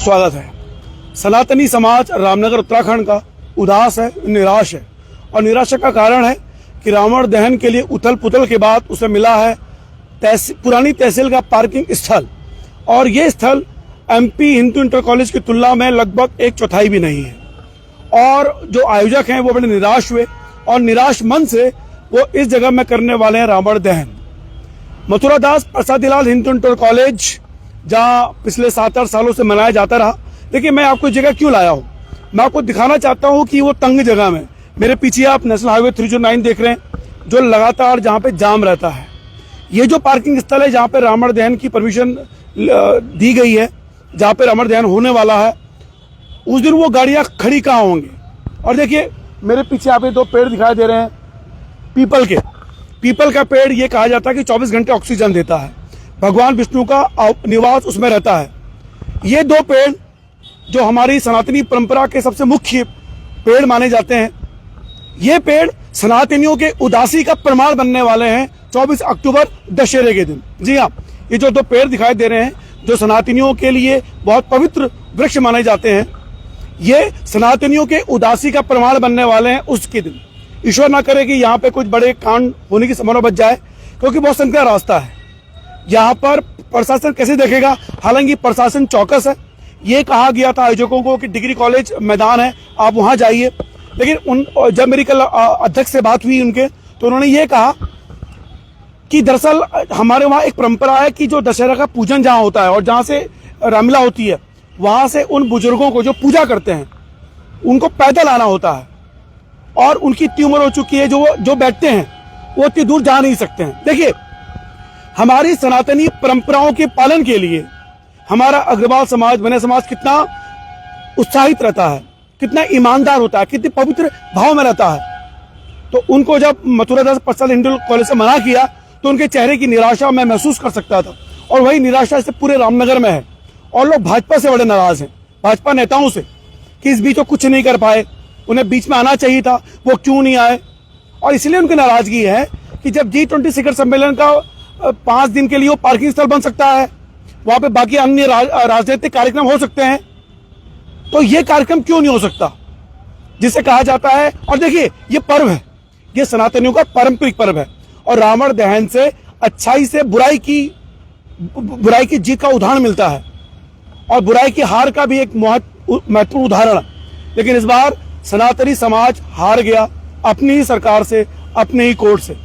स्वागत है। सनातनी समाज रामनगर उत्तराखंड का उदास है, निराश है और निराशा का कारण है कि रावण दहन के लिए उथल पुथल के बाद उसे मिला है पुरानी तहसील का पार्किंग स्थल, और ये स्थल एमपी हिंदू इंटर कॉलेज की तुलना में लगभग 1/4 भी नहीं है। और जो आयोजक हैं वो बड़े निराश हुए और निराश मन से वो इस जगह में करने वाले हैं रावण दहन। मथुरा दास प्रसादीलाल हिंदू इंटर कॉलेज जहाँ पिछले 7-8 सालों से मनाया जाता रहा। देखिए, मैं आपको जगह क्यों लाया हूँ, मैं आपको दिखाना चाहता हूँ कि वो तंग जगह में, मेरे पीछे आप नेशनल हाईवे 309 देख रहे हैं, जो लगातार जहाँ पे जाम रहता है। ये जो पार्किंग स्थल है जहाँ पे रावण दहन की परमिशन दी गई है, जहाँ पे रावण दहन होने वाला है, उस दिन वो गाड़ियाँ खड़ी कहाँ होंगी। और देखिए, मेरे पीछे आप ये 2 पेड़ दिखाई दे रहे हैं पीपल का पेड़। ये कहा जाता है कि 24 घंटे ऑक्सीजन देता है, भगवान विष्णु का निवास उसमें रहता है। ये 2 पेड़ जो हमारी सनातनी परंपरा के सबसे मुख्य पेड़ माने जाते हैं, ये पेड़ सनातनियों के उदासी का प्रमाण बनने वाले हैं 24 अक्टूबर दशहरे के दिन। जी हाँ, ये जो 2 पेड़ दिखाई दे रहे हैं जो सनातनियों के लिए बहुत पवित्र वृक्ष माने जाते हैं, ये सनातनियों के उदासी का प्रमाण बनने वाले हैं उसके दिन। ईश्वर ना करे कि यहाँ पे कुछ बड़े कांड होने की संभावना बच जाए, क्योंकि बहुत संकरा रास्ता है। यहाँ पर प्रशासन कैसे देखेगा, हालांकि प्रशासन चौकस है। ये कहा गया था आयोजकों को कि डिग्री कॉलेज मैदान है, आप वहाँ जाइए, लेकिन जब मेरी कल अध्यक्ष से बात हुई उनके, तो उन्होंने ये कहा कि दरअसल हमारे वहाँ एक परंपरा है कि जो दशहरा का पूजन जहाँ होता है और जहाँ से रामलीला होती है, वहाँ से उन बुजुर्गों को जो पूजा करते हैं उनको पैदल आना होता है, और उनकी इतनी उम्र हो चुकी है जो बैठते हैं वो इतनी दूर जा नहीं सकते हैं। देखिए, हमारी सनातनी परंपराओं के पालन के लिए हमारा अग्रवाल समाज, बने समाज कितना उत्साहित रहता है, कितना ईमानदार होता है, कितने पवित्र भाव में रहता है। तो उनको जब मथुरा दास प्रसाद इंटर कॉलेज से मना किया तो उनके चेहरे की निराशा मैं महसूस कर सकता था, और वही निराशा से पूरे रामनगर में है। और लोग भाजपा से बड़े नाराज हैं, भाजपा नेताओं से, कि इस बीच वो कुछ नहीं कर पाए, उन्हें बीच में आना चाहिए था, वो क्यों नहीं आए। और इसलिए उनकी नाराजगी है कि जब G20 शिखर सम्मेलन का 5 दिन के लिए वो पार्किंग स्थल बन सकता है, वहां पे बाकी अन्य राजनीतिक कार्यक्रम हो सकते हैं, तो ये कार्यक्रम क्यों नहीं हो सकता जिसे कहा जाता है। और देखिए, ये पर्व है, ये सनातनियों का पारंपरिक पर्व है, और रावण दहन से अच्छाई से बुराई की जीत का उदाहरण मिलता है, और बुराई की हार का भी एक महत्वपूर्ण उदाहरण है। लेकिन इस बार सनातनी समाज हार गया अपनी ही सरकार से, अपने ही कोर्ट से।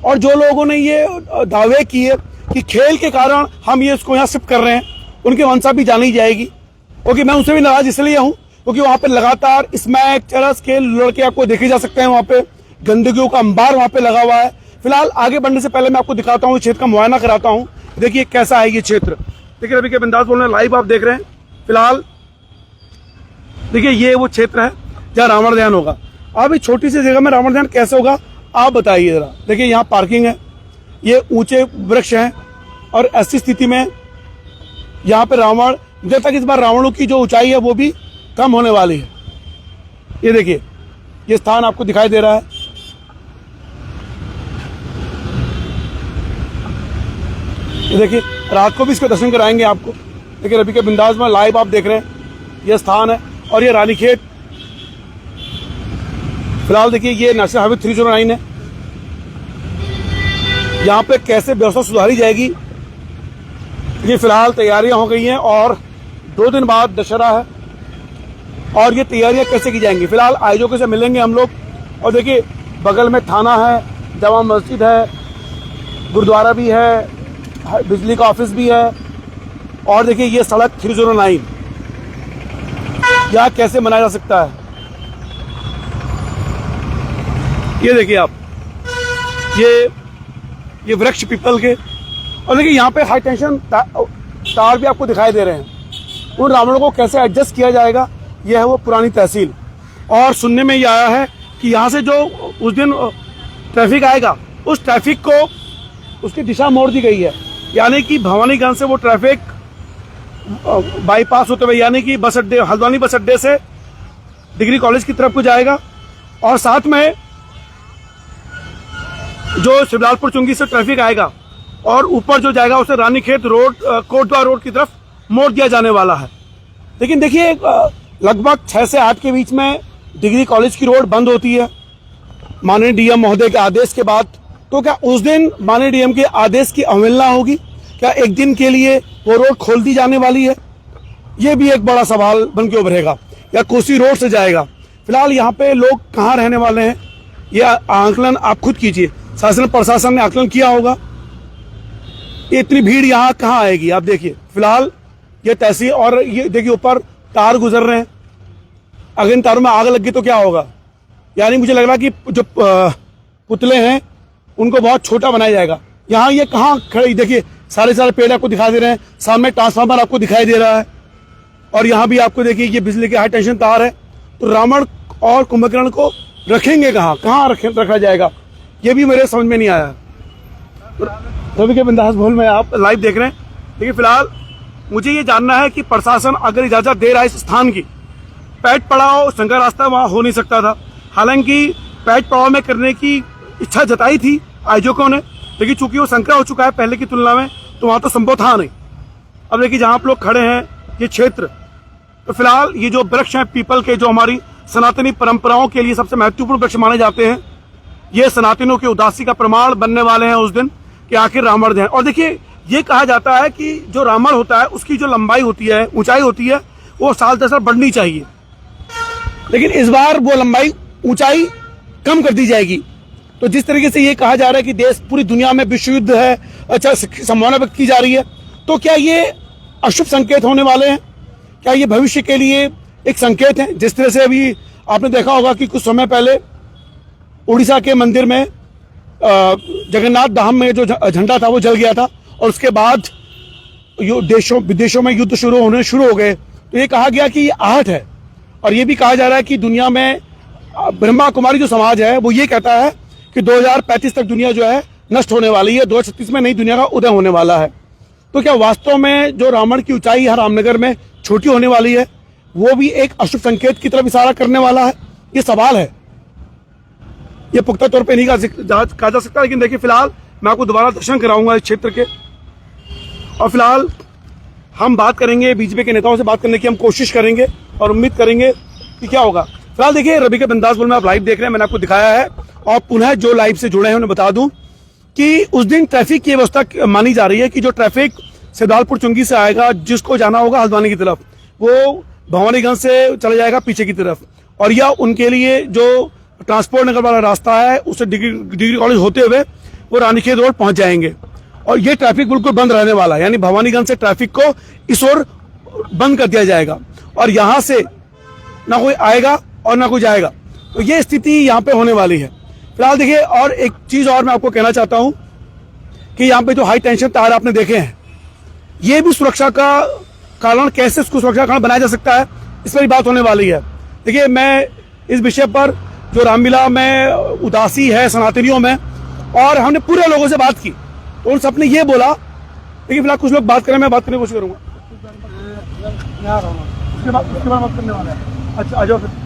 और जो लोगों ने ये दावे किए कि खेल के कारण हम ये इसको यहाँ शिफ्ट कर रहे हैं, उनकी मंशा भी जानी जाएगी। क्योंकि मैं उनसे भी नाराज इसलिए हूँ क्योंकि वहाँ पे लगातार स्मैक, चरस के लड़के आपको देखे जा सकते हैं, वहाँ पे गंदगियों का अंबार वहाँ पे लगा हुआ है। फिलहाल आगे बढ़ने से पहले मैं आपको दिखाता हूँ, क्षेत्र का मुआयना कराता हूँ। देखिए कैसा है ये क्षेत्र। देखिए, रवि के बिंदास बोल रहे हैं, लाइव आप देख रहे हैं। फिलहाल देखिए, ये वो क्षेत्र है जहाँ रावण दहन होगा। अब इस छोटी सी जगह में रावण दहन कैसे होगा आप बताइए जरा। देखिए, यहाँ पार्किंग है, ये ऊंचे वृक्ष हैं, और ऐसी स्थिति में यहाँ पे रावण, जब तक इस बार रावणों की जो ऊंचाई है वो भी कम होने वाली है। ये देखिए, ये स्थान आपको दिखाई दे रहा है। ये देखिए, रात को भी इसके दर्शन कराएंगे आपको। देखिए, रवि के बिंदास में लाइव आप देख रहे हैं, ये स्थान है। और ये रानीखेत, फिलहाल देखिए ये नेशनल हाईवे 309 है। यहाँ पे कैसे व्यवस्था सुधारी जाएगी, ये फिलहाल तैयारियां हो गई हैं, और 2 दिन बाद दशहरा है, और ये तैयारियां कैसे की जाएंगी। फिलहाल आयोजकों से मिलेंगे हम लोग। और देखिए, बगल में थाना है, जामा मस्जिद है, गुरुद्वारा भी है, बिजली का ऑफिस भी है। और देखिए, ये सड़क 309 यहाँ कैसे मनाया जा सकता है। ये देखिए आप, ये वृक्ष पीपल के, और देखिए यहाँ पे हाई टेंशन तार भी आपको दिखाई दे रहे हैं। उन रावणों को कैसे एडजस्ट किया जाएगा, यह है वो पुरानी तहसील। और सुनने में ये आया है कि यहाँ से जो उस दिन ट्रैफिक आएगा, उस ट्रैफिक को उसकी दिशा मोड़ दी गई है, यानी कि भवानीगंज से वो ट्रैफिक बाईपास होते हुए, यानी कि बस अड्डे, हल्द्वानी बस अड्डे से डिग्री कॉलेज की तरफ को जाएगा, और साथ में जो शिवलालपुर चुंगी से ट्रैफिक आएगा और ऊपर जो जाएगा उसे रानीखेत रोड, कोटद्वार रोड की तरफ मोड़ दिया जाने वाला है। लेकिन देखिए लगभग 6 से 8 के बीच में डिग्री कॉलेज की रोड बंद होती है माननीय डीएम महोदय के आदेश के बाद। तो क्या उस दिन माननीय डीएम के आदेश की अवहेलना होगी? क्या एक दिन के लिए वो रोड खोल दी जाने वाली है? ये भी एक बड़ा सवाल बन के उभरेगा। या कोसी रोड से जाएगा? फिलहाल यहाँ पे लोग कहाँ रहने वाले हैं, ये आकलन आप खुद कीजिए। शासन प्रशासन ने आकलन किया होगा। ये इतनी भीड़ यहाँ कहाँ आएगी? आप देखिए फिलहाल ये तहसील, और ये देखिए ऊपर तार गुजर रहे हैं। अगर इन तारों में आग लग गई तो क्या होगा? यानी मुझे लग रहा कि जो पुतले हैं उनको बहुत छोटा बनाया जाएगा। यहाँ ये कहाँ खड़े, देखिए सारे पेड़ आपको दिखाई दे रहे हैं, सामने ट्रांसफार्मर आपको दिखाई दे रहा है, और यहाँ भी आपको देखिए ये बिजली के हाई टेंशन तार है। तो रावण और कुंभकर्ण को रखेंगे कहाँ रखा जाएगा? ये भी मेरे समझ में नहीं आया। रवि के बिंदास भोल में आप लाइव देख रहे हैं। देखिए फिलहाल मुझे ये जानना है कि प्रशासन अगर इजाजत दे रहा है इस स्थान की, पैट पड़ाव शंकर रास्ता वहां हो नहीं सकता था। हालांकि पैट पड़ाव में करने की इच्छा जताई थी आयोजकों ने, लेकिन चूंकि वो संकरा हो चुका है पहले की तुलना में, तो वहां तो संभव था नहीं। अब देखिए जहां आप लोग खड़े हैं ये क्षेत्र, तो फिलहाल ये जो वृक्ष हैं पीपल के, जो हमारी सनातनी परंपराओं के लिए सबसे महत्वपूर्ण वृक्ष माने जाते हैं, ये सनातनियों की उदासी का प्रमाण बनने वाले हैं उस दिन कि आखिर रावण हैं। और देखिए ये कहा जाता है कि जो रावण होता है उसकी जो लंबाई होती है, ऊंचाई होती है, वो साल दर साल बढ़नी चाहिए, लेकिन इस बार वो लंबाई ऊंचाई कम कर दी जाएगी। तो जिस तरीके से ये कहा जा रहा है कि देश पूरी दुनिया में विश्व युद्ध है, अच्छा संभावना व्यक्त की जा रही है, तो क्या ये अशुभ संकेत होने वाले हैं? क्या ये भविष्य के लिए एक संकेत है? जिस तरह से अभी आपने देखा होगा कि कुछ समय पहले उड़ीसा के मंदिर में जगन्नाथ धाम में जो झंडा था वो जल गया था, और उसके बाद देशों विदेशों में युद्ध शुरू हो गए। तो ये कहा गया कि ये आहट है, और ये भी कहा जा रहा है कि दुनिया में ब्रह्मा कुमारी जो समाज है वो ये कहता है कि 2035 तक दुनिया जो है नष्ट होने वाली है, 2036 में नई दुनिया का उदय होने वाला है। तो क्या वास्तव में जो रावण की ऊंचाई यहाँ रामनगर में छोटी होने वाली है, वो भी एक अशुभ संकेत की तरफ इशारा करने वाला है? ये सवाल है, ये पुख्ता तौर पे नहीं कहा जा सकता। लेकिन देखिए फिलहाल मैं आपको दोबारा दर्शन कराऊंगा इस क्षेत्र के, और फिलहाल हम बात करेंगे बीजेपी के नेताओं से बात करने की हम कोशिश करेंगे और उम्मीद करेंगे कि क्या होगा। फिलहाल देखिए रवि के बिंदास बोल में आप लाइव देख रहे हैं, मैंने आपको दिखाया है, और पुनः जो लाइव से जुड़े हैं उन्हें बता दूं कि उस दिन ट्रैफिक की व्यवस्था मानी जा रही है कि जो ट्रैफिक सिद्धार्थपुर चुंगी से आएगा, जिसको जाना होगा हल्द्वानी की तरफ, वो भवानीगंज से चला जाएगा पीछे की तरफ, और यह उनके लिए जो ट्रांसपोर्ट नगर वाला रास्ता है उससे डिग्री कॉलेज होते हुए वो रानीखेत रोड पहुंच जाएंगे। और ये ट्रैफिक बिल्कुल बंद रहने वाला है, यानी भवानीगंज से ट्रैफिक को इस ओर बंद कर दिया जाएगा, और यहां से ना कोई आएगा और ना कोई जाएगा। तो ये स्थिति यहाँ पे होने वाली है। फिलहाल देखिए, और एक चीज और मैं आपको कहना चाहता हूं कि यहाँ पे जो हाई टेंशन तार आपने देखे हैं, ये भी सुरक्षा का कारण, कैसे इसको सुरक्षा का कारण बनाया जा सकता है, इस पर बात होने वाली है। देखिए मैं इस विषय पर जो रामलीला में उदासी है सनातनियों में, और हमने पूरे लोगों से बात की, तो उन सबने ये बोला। लेकिन फिलहाल कुछ लोग बात करें, मैं बात करने की कोशिश करूंगा। उसके बाद बात करने वाला है। अच्छा आ जाओ फिर।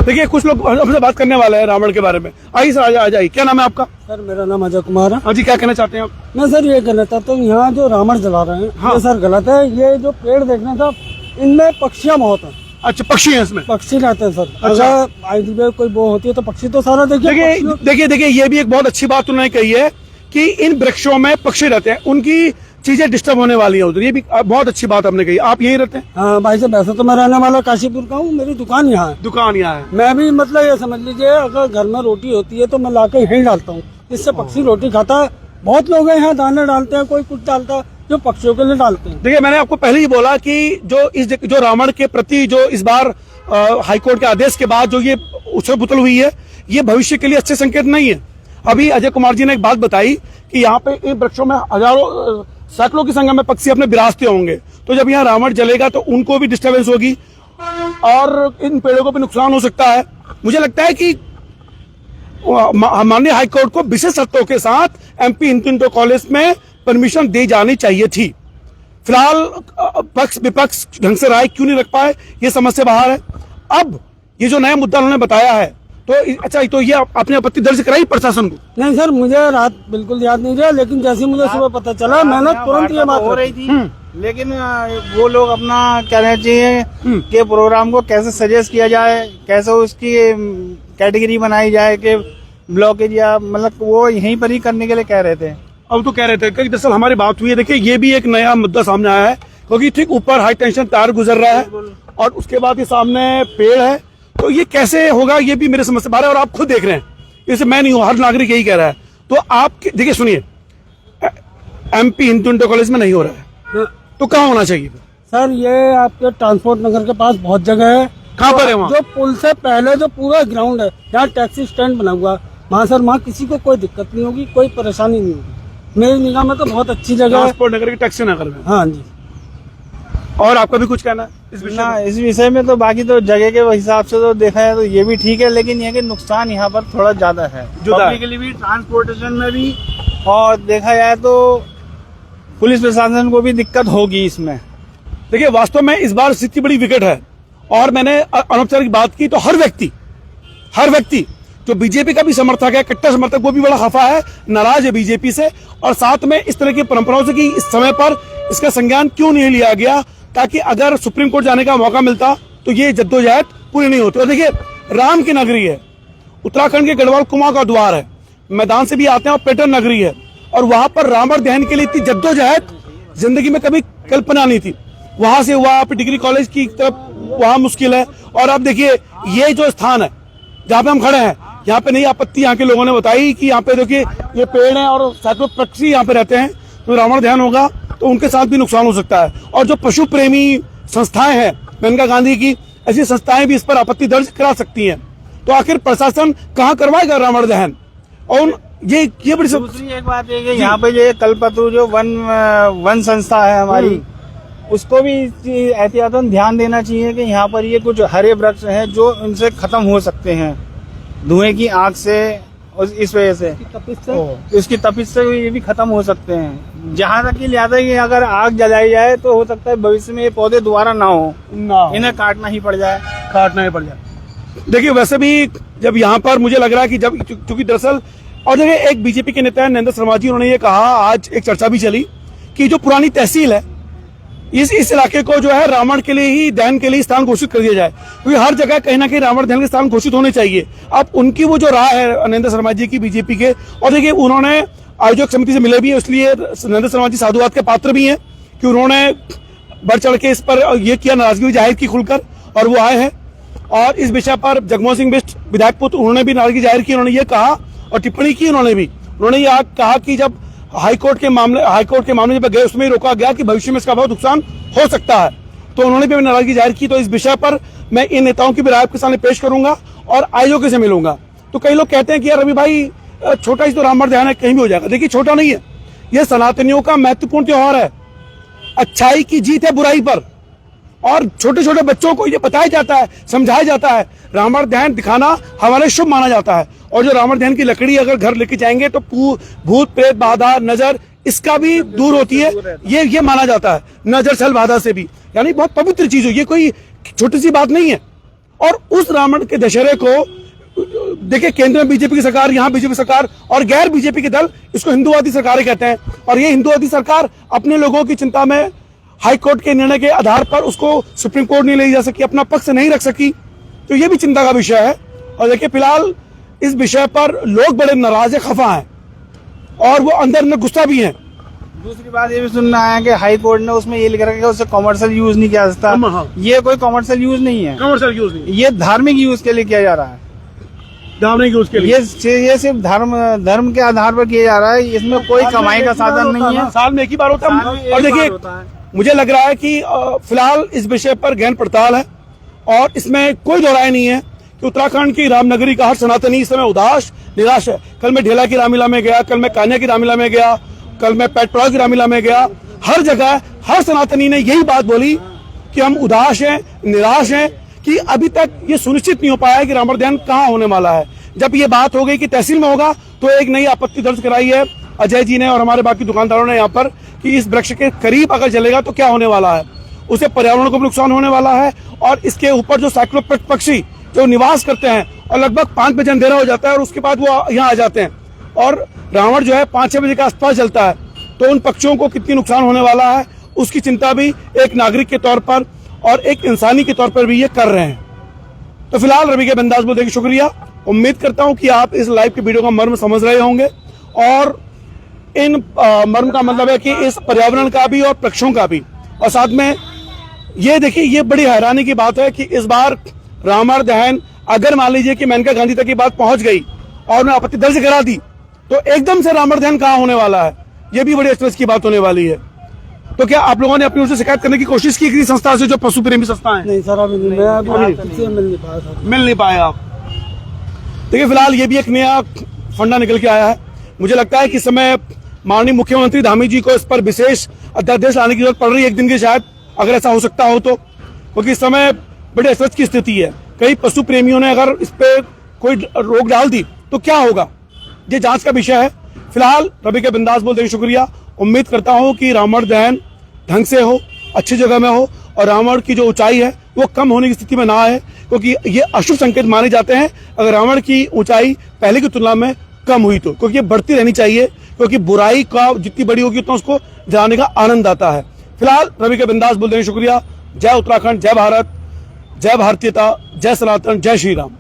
देखिए कुछ लोग हमसे बात करने वाले हैं रावण के बारे में। आइए सर, आ जाइए। क्या नाम है आपका? सर मेरा नाम अजय कुमार है। हाँ जी, क्या कहना चाहते हैं आप? मैं सर ये कहना चाहता हूँ, यहाँ जो रावण जला रहे हैं हाँ। ये सर गलत है। ये जो पेड़ देखना था, इनमें पक्षियाँ बहुत हैं। अच्छा, पक्षी हैं इसमें? पक्षी रहते हैं सर। अच्छा। अगर आईडी में कोई वो होती है तो पक्षी तो सारा देखिए ये भी एक बहुत अच्छी बात उन्होंने कही है कि इन वृक्षों में पक्षी रहते हैं, उनकी चीजें डिस्टर्ब होने वाली है उधर। ये भी बहुत अच्छी बात आपने कही। आप यहीं रहते हैं? हाँ भाई साहब, वैसे तो मैं रहने वाला काशीपुर का हूँ, मेरी दुकान यहाँ है। दुकान यहाँ है। मैं भी मतलब ये समझ लीजिए, अगर घर में रोटी होती है तो मैं लाके यहीं डालता हूँ, इससे पक्षी रोटी खाता है। बहुत लोग हैं यहाँ दाने डालते हैं, कोई कुछ डालता है, जो पक्षियों के लिए डालते हैं। देखिए मैंने आपको पहले ही बोला कि जो रावण के प्रति जो इस बार हाईकोर्ट के आदेश के बाद जो ये उछल पुतल हुई है, ये भविष्य के लिए अच्छे संकेत नहीं है। अभी अजय कुमार जी ने एक बात बताई कि यहाँ पे इन वृक्षों में हजारों सैकड़ों की संख्या में पक्षी अपने विरासते होंगे, तो जब यहाँ रावण जलेगा तो उनको भी डिस्टर्बेंस होगी और इन पेड़ों को भी नुकसान हो सकता है। मुझे लगता है कि माननीय हाईकोर्ट को विशेष शर्तों के साथ एमपी इंटर कॉलेज में परमिशन दी जानी चाहिए थी। फिलहाल पक्ष विपक्ष ढंग से राय क्यों नहीं रख पाए, ये समस्या बाहर है। अब ये जो नया मुद्दा उन्होंने बताया है, तो अच्छा, तो ये आपने आपत्ति दर्ज कराई प्रशासन को? नहीं सर, मुझे रात बिल्कुल याद नहीं रहा, लेकिन जैसे मुझे सुबह पता चला, मैंने तुरंत ये बात हो रही थी लेकिन वो लोग अपना कहना चाहिए कि प्रोग्राम को कैसे सजेस्ट किया जाए, कैसे उसकी कैटेगरी बनाई जाए कि ब्लॉकेज या मतलब वो यहीं पर ही करने के लिए कह रहे थे। अब तो कह रहे थे कि दरअसल हमारी बात हुई है। देखिए ये भी एक नया मुद्दा सामने आया है क्योंकि ठीक ऊपर हाई टेंशन तार गुजर रहा है और उसके बाद ये सामने पेड़ है, तो ये कैसे होगा ये भी मेरे समझ से बाहर है। और आप खुद देख रहे हैं, इसे मैं नहीं हूं, हर नागरिक यही कह रहा है। तो आप देखिए सुनिए, MP हिंदू इंटर कॉलेज में नहीं हो रहा है तो कहाँ होना चाहिए? सर ये आपके ट्रांसपोर्ट नगर के पास बहुत जगह है। कहाँ पर है वहाँ? जो पुल से पहले जो पूरा ग्राउंड है, जहाँ टैक्सी स्टैंड बना हुआ, वहाँ सर वहाँ किसी को कोई दिक्कत नहीं होगी, कोई परेशानी नहीं होगी। मेरी निगाह में तो बहुत अच्छी जगह है। ट्रांसपोर्ट नगर के टैक्सी नगर में। हाँ जी। और आपका भी कुछ कहना है इस विषय में? इस विषय में तो बाकी तो जगह के हिसाब से तो देखा है तो ये भी ठीक है, लेकिन ये कि नुकसान यहाँ पर थोड़ा ज्यादा है, पब्लिक के लिए भी, ट्रांसपोर्टेशन में भी, और देखा जाए तो पुलिस प्रशासन को भी दिक्कत होगी इसमें। देखिए वास्तव में इस बार स्थिति बड़ी विकट है और मैंने अनौपचारिक बात की तो हर व्यक्ति जो बीजेपी का भी समर्थक है, कट्टर समर्थक, वो भी बड़ा खफा है, नाराज है बीजेपी से। और साथ में इस तरह की परंपराओं से कि इस समय पर इसका संज्ञान क्यों नहीं लिया गया, ताकि अगर सुप्रीम कोर्ट जाने का मौका मिलता तो ये जद्दोजहद पूरी नहीं होती। और देखिए राम की नगरी है, उत्तराखंड के गढ़वाल कुमाऊं का द्वार है, मैदान से भी आते हैं और पर्यटन नगरी है, और वहां पर रावण दहन के लिए इतनी जद्दोजहद जिंदगी में कभी कल्पना नहीं थी। वहां से हुआ आप डिग्री कॉलेज की तरफ, वहां मुश्किल है। और आप देखिए ये जो स्थान है जहाँ पे हम खड़े हैं, यहाँ पे नई आपत्ति यहाँ के लोगों ने बताई कि यहाँ पे देखिए ये पेड़ है और सैकड़ों पक्षी यहाँ पे रहते हैं, तो रावण दहन होगा तो उनके साथ भी नुकसान हो सकता है। और जो पशु प्रेमी संस्थाएं हैं मेनका गांधी की, ऐसी संस्थाएं भी इस पर आपत्ति दर्ज करा सकती हैं। तो आखिर प्रशासन कहाँ करवाएगा रावण दहन? और ये बड़ी दूसरी एक बात है कि यहाँ पे जो कल्पतरु जो वन संस्था है हमारी, उसको भी एहतियातन ध्यान देना चाहिए कि यहाँ पर ये कुछ हरे वृक्ष हैं जो इनसे खत्म हो सकते हैं धुएं की आग से, और इस वजह से इसकी तपिश से ये भी खत्म हो सकते हैं। जहाँ तक कि लिहाजा कि अगर आग जलाई जाए तो हो सकता है भविष्य में ये पौधे दोबारा ना हो, इन्हें काटना ही पड़ जाए। देखिए वैसे भी जब यहाँ पर मुझे लग रहा है कि जब चूंकि दरअसल, और देखिए एक बीजेपी के नेता है नरेंद्र शर्मा जी, उन्होंने ये कहा, आज एक चर्चा भी चली कि जो पुरानी तहसील है इस इलाके को जो है रावण के लिए ही, दहन के लिए स्थान घोषित कर दिया जाए, क्योंकि हर जगह कहीं ना कहीं रावण दहन के स्थान घोषित होने चाहिए। अब उनकी वो जो राय है नरेंद्र शर्मा जी की, बीजेपी के, और देखिए उन्होंने आयोजक समिति से मिले भी है, इसलिए नरेंद्र शर्मा जी साधुवाद के पात्र भी हैं कि उन्होंने बढ़ चढ़ के इस पर ये किया, नाराजगी भी जाहिर की खुलकर, और वो आए हैं। और इस विषय पर जगमोहन सिंह बिष्ट विधायक पुत्र, उन्होंने भी नाराजगी जाहिर की, उन्होंने ये कहा और टिप्पणी की, उन्होंने ये कहा कि जब हाईकोर्ट के मामले जब गए उसमें रोका गया कि भविष्य में इसका बहुत नुकसान हो सकता है, तो उन्होंने भी नाराजगी जाहिर की। तो इस विषय पर मैं इन नेताओं की भी राय आपके सामने पेश करूंगा और आयोजकों से मिलूंगा। तो कई लोग कहते हैं कि यार रवि भाई छोटा ही तो रावण दहन है, कहीं भी हो जाएगा। देखिए छोटा नहीं है, यह सनातनियों का महत्वपूर्ण त्योहार है, अच्छाई की जीत है बुराई पर, और छोटे छोटे बच्चों को ये बताया जाता है, समझाया जाता है, रावण दहन दिखाना हमारे शुभ माना जाता है। और जो रावण दहन की लकड़ी अगर घर लेके जाएंगे तो भूत प्रेत बाधा नजर इसका भी दूर होती है, ये माना जाता है, नजर छल बाधा से भी, यानी बहुत पवित्र चीज है, ये कोई छोटी सी बात नहीं है। और उस रावण के दशहरे को देखिए केंद्र में बीजेपी की सरकार, यहाँ बीजेपी सरकार, और गैर बीजेपी के दल इसको हिंदूवादी सरकारें कहते हैं। और ये हिंदूवादी सरकार अपने लोगों की चिंता में हाई कोर्ट के निर्णय के आधार पर उसको सुप्रीम कोर्ट नहीं ले जा सकी, अपना पक्ष नहीं रख सकी, तो ये भी चिंता का विषय है। और देखिए फिलहाल इस विषय पर लोग बड़े नाराज है, खफा हैं, और वो अंदर में गुस्सा भी है। दूसरी बात ये भी सुनना आया कि हाई कोर्ट ने उसमें ये लिख रखा है कि उससे कॉमर्शियल यूज नहीं किया जा सकता। ये कोई कॉमर्शियल यूज नहीं है, कमर्शियल यूज नहीं, ये धार्मिक यूज के लिए किया जा रहा है, धार्मिक यूज के लिए। ये सिर्फ धर्म के आधार पर किया जा रहा है, इसमें कोई कमाई का साधन नहीं है, साल में एक ही बार होता है। और देखिए मुझे लग रहा है कि फिलहाल इस विषय पर गहन पड़ताल है, और इसमें कोई दो राय नहीं है कि उत्तराखंड की रामनगरी का हर सनातनी इस समय उदास निराश है। कल मैं ढेला की रामलीला में गया, कल मैं कान्या की रामलीला में गया, कल मैं पेटपड़ाव की रामलीला में गया, हर जगह हर सनातनी ने यही बात बोली कि हम उदास हैं, निराश हैं, कि अभी तक ये सुनिश्चित नहीं हो पाया है कि रावण दहन कहाँ होने वाला है। जब ये बात हो गई कि तहसील में होगा तो एक नई आपत्ति दर्ज कराई है अजय जी ने और हमारे बाकी दुकानदारों ने यहाँ पर कि इस वृक्ष के करीब अगर जलेगा तो क्या होने वाला है, उसे पर्यावरण को भी नुकसान होने वाला है, और इसके ऊपर जो सैकड़ों पक्षी जो निवास करते हैं और लगभग 5 बजे अंधेरा हो जाता है और उसके बाद वो यहाँ आ जाते हैं, और रावण जो है 5-6 बजे के आसपास जलता है, तो उन पक्षियों को कितनी नुकसान होने वाला है उसकी चिंता भी एक नागरिक के तौर पर और एक इंसानी के तौर पर भी ये कर रहे हैं। तो फिलहाल रवि के बिंदास बोलने की शुक्रिया। उम्मीद करता हूं कि आप इस लाइव के वीडियो का मर्म समझ रहे होंगे और इन मर्म का मतलब है कि इस पर्यावरण का भी और पक्षियों का भी। और साथ में ये देखिए, ये बड़ी हैरानी की बात है कि इस बार रावण दहन अगर मान लीजिए कि मेनका गांधी तक की बात पहुंच गई और उन्हें आपत्ति दर्ज करा दी तो एकदम से रावण दहन कहां होने वाला है, ये भी बड़ी अचरज की बात होने वाली है। तो क्या आप लोगों ने अपनी ओर से शिकायत करने की कोशिश की किसी संस्था से जो पशु प्रेमी संस्था है? नहीं सर, अभी नहीं, मैं अभी किसी से मिल नहीं पाया सर। मिल नहीं पाए आप। देखिए फिलहाल ये भी एक नया फंडा निकल के आया है। मुझे लगता है कि इस समय माननीय मुख्यमंत्री धामी जी को इस पर विशेष अध्यादेश लाने की जरूरत पड़ रही है एक दिन की, शायद अगर ऐसा हो सकता हो तो, क्योंकि इस समय बड़े अचरज की स्थिति है। कई पशु प्रेमियों ने अगर इस पे कोई रोक डाल दी तो क्या होगा, ये जांच का विषय है। फिलहाल रवि के बिंदास बोलते हुए शुक्रिया। उम्मीद करता हूं कि रावण दहन ढंग से हो, अच्छी जगह में हो और रावण की जो ऊंचाई है वो कम होने की स्थिति में ना आए, क्योंकि ये अशुभ संकेत माने जाते हैं अगर रावण की ऊंचाई पहले की तुलना में कम हुई तो, क्योंकि ये बढ़ती रहनी चाहिए, क्योंकि बुराई का जितनी बड़ी होगी उतना उसको जलाने का आनंद आता है। फिलहाल रवि के बिंदास बोलते हुए शुक्रिया। जय उत्तराखंड, जय भारत, जय भारतीयता, जय सनातन, जय श्री राम।